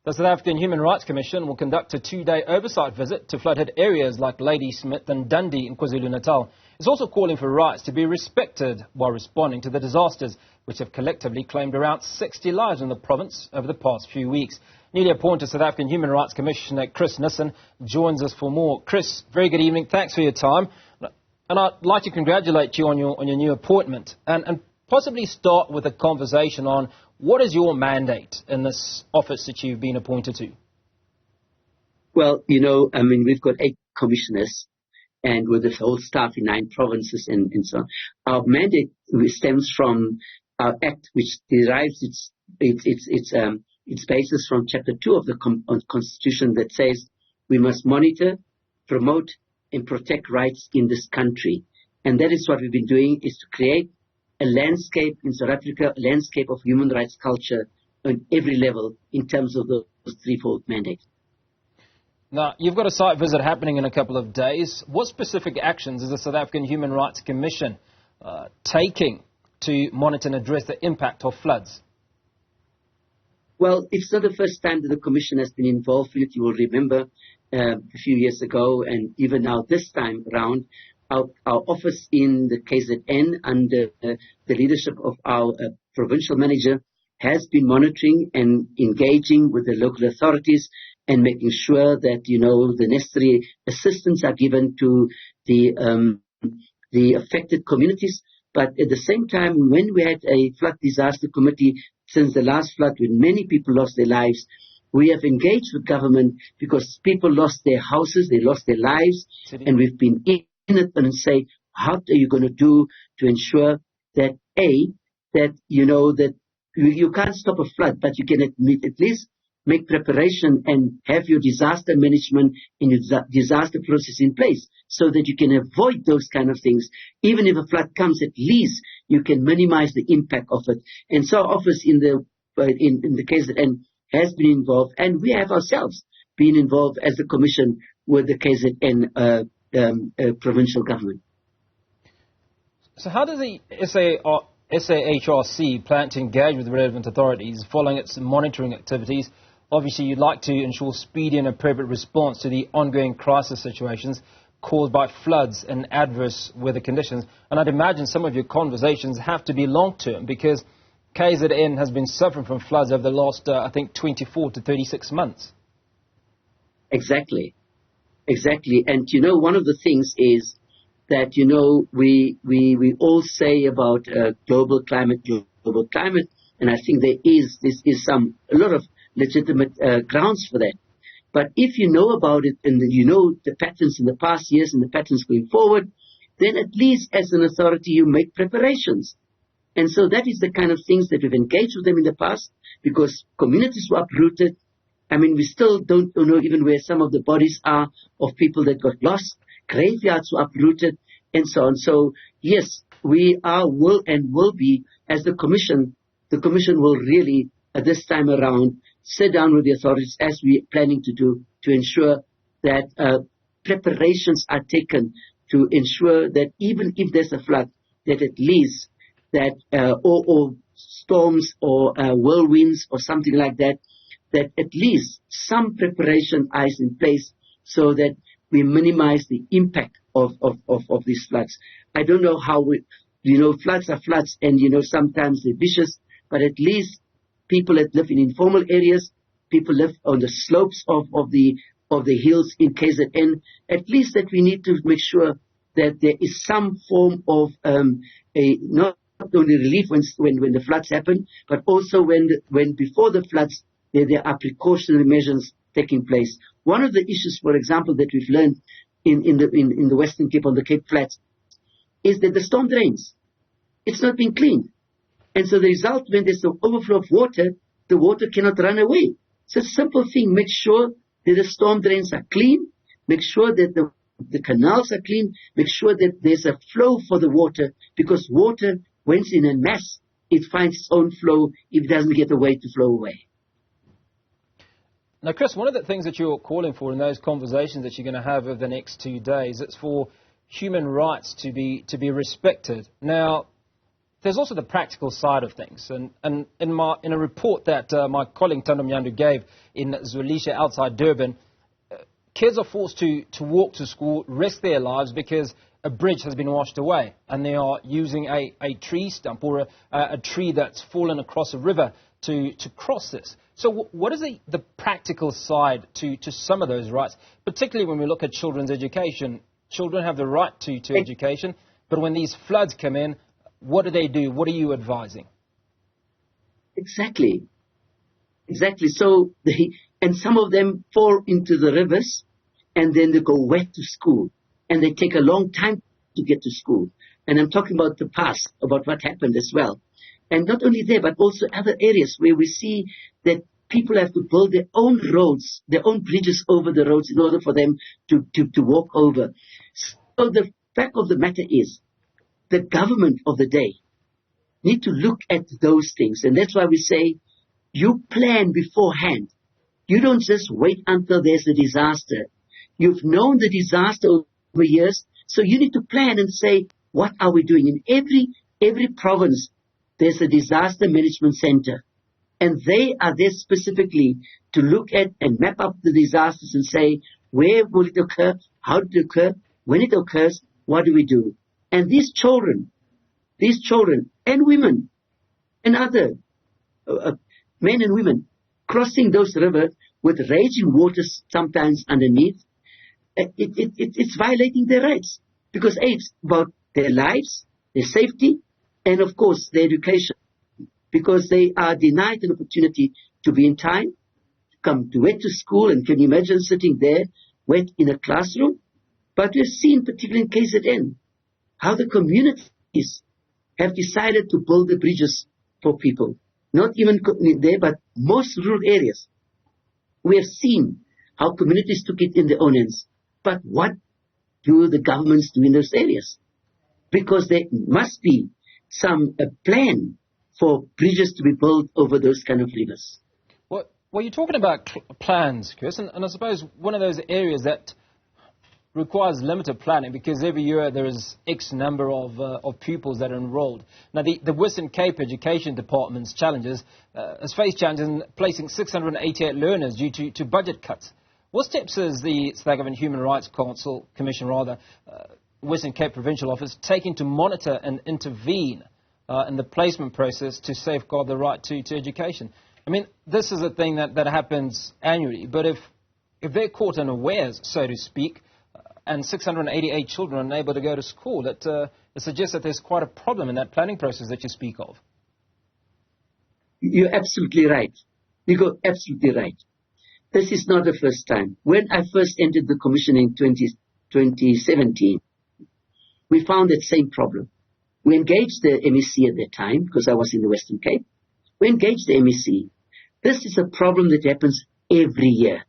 The South African Human Rights Commission will conduct a two-day oversight visit to flood-hit areas like Ladysmith and Dundee in KwaZulu-Natal. It's also calling for rights to be respected while responding to the disasters, which have collectively claimed around 60 lives in the province over the past few weeks. Newly appointed South African Human Rights Commissioner Chris Nissen joins us for more. Chris, very good evening. Thanks for your time. And I'd like to congratulate you on your new appointment and possibly start with a conversation on what is your mandate in this office that you've been appointed to? Well, we've got 8 commissioners and with the whole staff in 9 provinces and so on. Our mandate stems from our act, which derives its basis from Chapter 2 of the Constitution that says we must monitor, promote and protect rights in this country. And that is what we've been doing, is to create a landscape in South Africa, a landscape of human rights culture on every level in terms of those threefold mandates. Now, you've got a site visit happening in a couple of days. What specific actions is the South African Human Rights Commission taking to monitor and address the impact of floods? Well, it's not the first time that the Commission has been involved with it. You will remember a few years ago, and even now this time around, our office in the KZN under the leadership of our provincial manager has been monitoring and engaging with the local authorities and making sure that, the necessary assistance are given to the affected communities. But at the same time, when we had a flood disaster committee since the last flood, when many people lost their lives, we have engaged with government because people lost their houses, they lost their lives, and we've been in it and say, how are you going to do to ensure that, that you can't stop a flood, but you can at least make preparation and have your disaster management and your disaster process in place so that you can avoid those kind of things. Even if a flood comes, at least you can minimize the impact of it. And so our office in the KZN has been involved, and we have ourselves been involved as the Commission with the KZN provincial government. So how does the SAHRC plan to engage with the relevant authorities following its monitoring activities? Obviously, you'd like to ensure speedy and appropriate response to the ongoing crisis situations caused by floods and adverse weather conditions. And I'd imagine some of your conversations have to be long-term because KZN has been suffering from floods over the last, 24 to 36 months. Exactly. And, one of the things is that, we all say about global climate, and I think this is a lot of legitimate grounds for that. But if you know about it and you know the patterns in the past years and the patterns going forward, then at least as an authority you make preparations. And so that is the kind of things that we've engaged with them in the past, because communities were uprooted. We still don't know even where some of the bodies are of people that got lost. Graveyards were uprooted and so on. So, yes, we will be, as the Commission will really, at this time around, sit down with the authorities as we're planning to do to ensure that preparations are taken to ensure that even if there's a flood, that at least that or storms or whirlwinds or something like that, that at least some preparation is in place so that we minimize the impact of these floods. I don't know how floods are floods and, sometimes they're vicious, but at least people that live in informal areas, people live on the slopes of the hills in KZN, at least that we need to make sure that there is some form of not only relief when the floods happen, but also when before the floods, there are precautionary measures taking place. One of the issues, for example, that we've learned in the Western Cape, on the Cape Flats, is that the storm drains. It's not being cleaned. And so the result, when there's an overflow of water, the water cannot run away. It's a simple thing. Make sure that the storm drains are clean. Make sure that the canals are clean. Make sure that there's a flow for the water, because water, when it's in a mass, it finds its own flow if it doesn't get a way to flow away. Now, Chris, one of the things that you're calling for in those conversations that you're going to have over the next 2 days, it's for human rights to be respected. Now, there's also the practical side of things. And in a report that my colleague Tando Mnyandu gave in Zwelisha outside Durban, kids are forced to walk to school, risk their lives because a bridge has been washed away, and they are using a tree stump or a tree that's fallen across a river to cross this. So what is the practical side to some of those rights, particularly when we look at children's education? Children have the right to education, but when these floods come in, what do they do? What are you advising? Exactly. So and some of them fall into the rivers, and then they go wet to school, and they take a long time to get to school. And I'm talking about the past, about what happened as well. And not only there, but also other areas where we see that people have to build their own roads, their own bridges over the roads in order for them to walk over. So the fact of the matter is, the government of the day need to look at those things. And that's why we say, you plan beforehand. You don't just wait until there's a disaster. You've known the disaster over years, so you need to plan and say, what are we doing? In every province, there's a disaster management center. And they are there specifically to look at and map up the disasters and say, where will it occur? How did it occur? When it occurs, what do we do? And these children and women and other men and women crossing those rivers with raging waters sometimes underneath, it's violating their rights, because it's about their lives, their safety, and of course their education, because they are denied an opportunity to be in time, to come wet to school. And can you imagine sitting there wet in a classroom? But we've seen, particularly in KZN, how the communities have decided to build the bridges for people. Not even there, but most rural areas. We have seen how communities took it in their own hands. But what do the governments do in those areas? Because there must be some plan for bridges to be built over those kind of rivers. Well, you're talking about plans, Chris, and I suppose one of those areas that requires limited planning, because every year there is X number of pupils that are enrolled. Now, the Western Cape Education Department's challenges has faced challenges in placing 688 learners due to budget cuts. What steps is the South African Human Rights Commission, Western Cape Provincial Office, taking to monitor and intervene in the placement process to safeguard the right to education? I mean, this is a thing that happens annually, but if they're caught unawares, so to speak, and 688 children are unable to go to school, it suggests that there's quite a problem in that planning process that you speak of. You're absolutely right. You're absolutely right. This is not the first time. When I first entered the commission in 2017, we found that same problem. We engaged the MEC at that time, because I was in the Western Cape. We engaged the MEC. This is a problem that happens every year.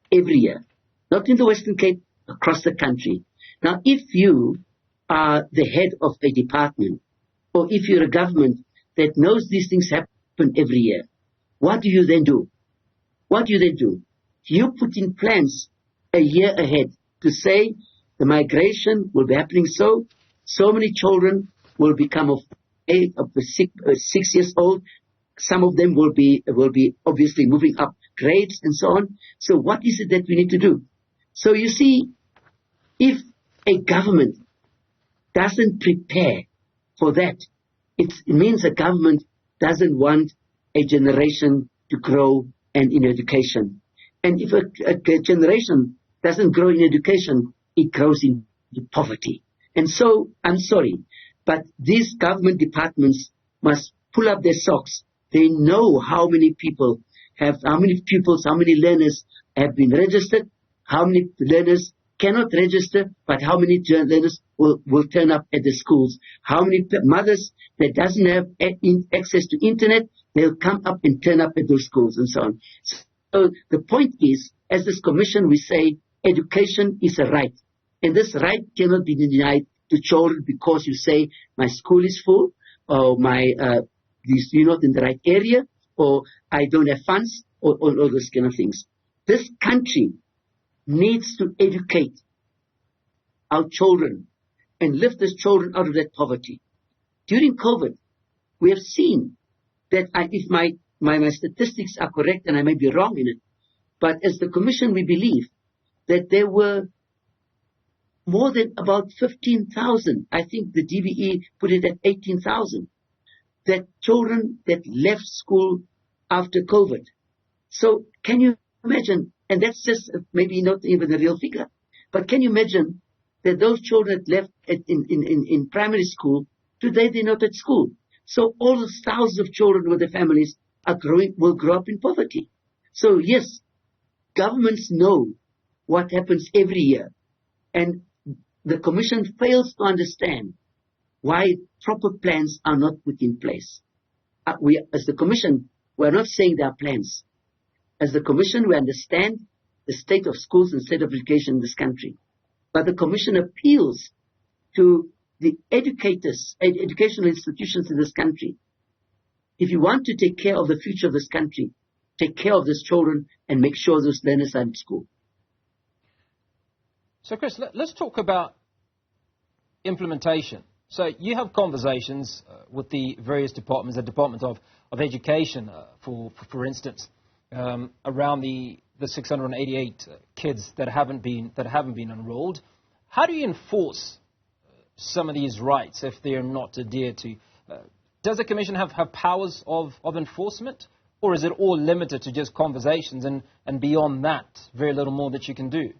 Every year. Not in the Western Cape, across the country. Now, if you are the head of a department, or if you're a government that knows these things happen every year, what do you then do? What do you then do? You put in plans a year ahead to say the migration will be happening so many children will become of 6 years old. Some of them will be obviously moving up grades and so on. So what is it that we need to do? So you see, if a government doesn't prepare for that, it means a government doesn't want a generation to grow and in education. And if a generation doesn't grow in education, it grows into poverty. And so, I'm sorry, but these government departments must pull up their socks. They know how many pupils, how many learners have been registered, how many learners cannot register, but how many learners will turn up at the schools. How many mothers that doesn't have access to internet, they'll come up and turn up at those schools and so on. So the point is, as this commission, we say education is a right. And this right cannot be denied to children because you say, my school is full, or you're not in the right area, or I don't have funds, or all those kind of things. This country needs to educate our children and lift these children out of that poverty. During COVID, we have seen that if my statistics are correct, and I may be wrong in it, but as the Commission, we believe that there were more than about 15,000, I think the DBE put it at 18,000, that children that left school after COVID. So can you imagine, and that's just maybe not even a real figure, but can you imagine that those children that left in primary school, today they're not at school. So all those thousands of children with their families will grow up in poverty. So yes, governments know what happens every year, and the Commission fails to understand why proper plans are not put in place. As the Commission, we're not saying there are plans. As the Commission, we understand the state of schools and state of education in this country. But the Commission appeals to the educators, educational institutions in this country. If you want to take care of the future of this country, take care of these children and make sure those learners are in school. So, Chris, let's talk about implementation. So you have conversations with the various departments, the Department of Education, for instance, around the 688 kids that haven't been enrolled. How do you enforce some of these rights if they are not adhered to? Does the Commission have powers of enforcement, or is it all limited to just conversations and beyond that, very little more that you can do?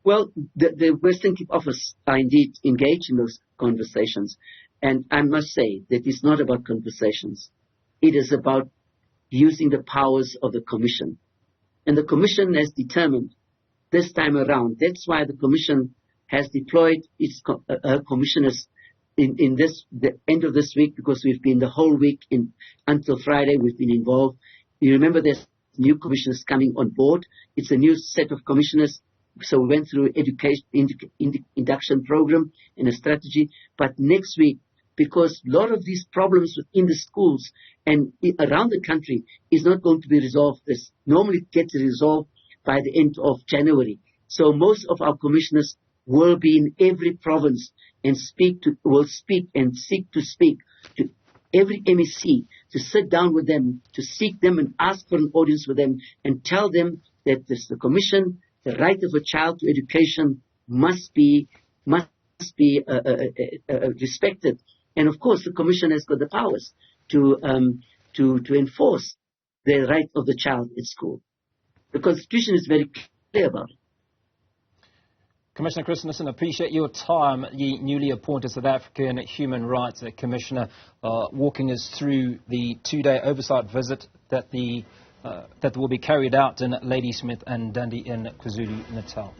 Well, the Western Cape Office are indeed engaged in those conversations. And I must say that it's not about conversations. It is about using the powers of the Commission. And the Commission has determined this time around. That's why the Commission has deployed its commissioners in the end of this week, because we've been the whole week until Friday, we've been involved. You remember there's new commissioners coming on board. It's a new set of commissioners. So we went through education induction program and a strategy. But next week, because a lot of these problems within the schools and around the country is not going to be resolved. This normally gets resolved by the end of January. So most of our commissioners will be in every province and will speak and seek to speak to every MEC, to sit down with them, to seek them and ask for an audience with them and tell them that the Commission, the right of a child to education must be respected. And of course, the Commission has got the powers to enforce the right of the child at school. The Constitution is very clear about it. Commissioner Chris Nissen, appreciate your time. The newly appointed South African Human Rights Commissioner, walking us through the two-day oversight visit that will be carried out in Ladysmith and Dundee in KwaZulu-Natal.